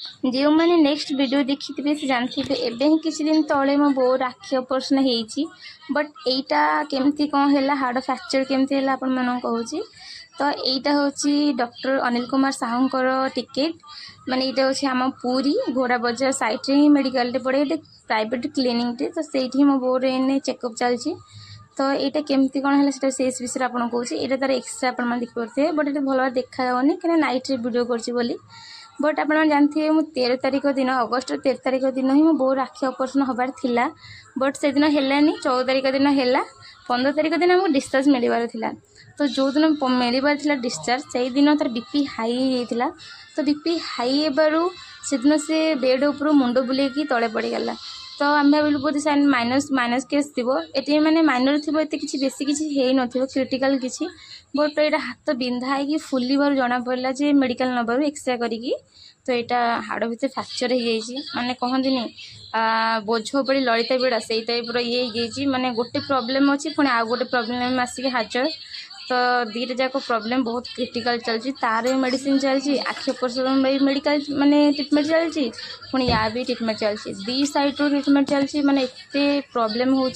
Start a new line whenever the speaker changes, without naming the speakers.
जो मैंने next video देखी थे से जानते एवं ही किसी दिन तले मो बो आखि ऑपरेशन होती बट एटा केमती कौन है हाड़ फ्रैक्चर केमती है आपण मन कहूँ तो यहीटा हूँ डॉक्टर अनिल कुमार साहूकर टिकेट माने यहाँ हूँ आम पूरी घोड़ा बजार साइड ही मेडिकल पड़े ये प्राइवेट क्लिनिक टे तो सही मो बोर एने चेकअप चलती तो यहाँ केमती कौन है से विषय आपको कौन यहाँ तार एक्सरे आप देखिए बट ये भल देखा कहीं नाइट रे वीडियो कर बट आप जानते मुझे 13 तारिख दिन अगस्ट 13 तारिख दिन ही मो बोर आखि ऑपरेशन हबार थिला बट से दिन है 14 तारिख दिन है 15 तारिख दिन आमको डिस्चार्ज मिलबार थिला तो जो दिन मिलबार थिला डिस्चार्ज से दिन तार बीपी हाई होता तो बीपी हाई हेबारू से दिन से बेड ऊपर मुंड बुलेकी तले पड़गला तो आम भाविलु बोधे सर माइनस माइनस केस थी ये मैंने माइनर थी एत किसी बेसी किसी है नो क्रिटिकल किसी बट ये हाथ बिंधा है फुल बार जना पड़ा जे मेडिकल नबार एक्सरे करी तो यहाँ हाड़ भितर फ्रैक्चर हो जाए माने कहती बोझ पड़ी ललिता बेड़ा से टाइप ये माने गोटे प्रोब्लेम अच्छी पुणी आउ गोटे प्रोब्लेम आसिक हाजर तो दीटा जाक प्रोब्लेम बहुत क्रिटिकल चलती तार मेडिसिन चलती आखि ऑपरेशन मेडिकल माने ट्रिटमेंट चलती पुणी या भी ट्रिटमेंट चलती दी साइड ट्रिटमेंट चलती माने एत प्रोब्लेम हो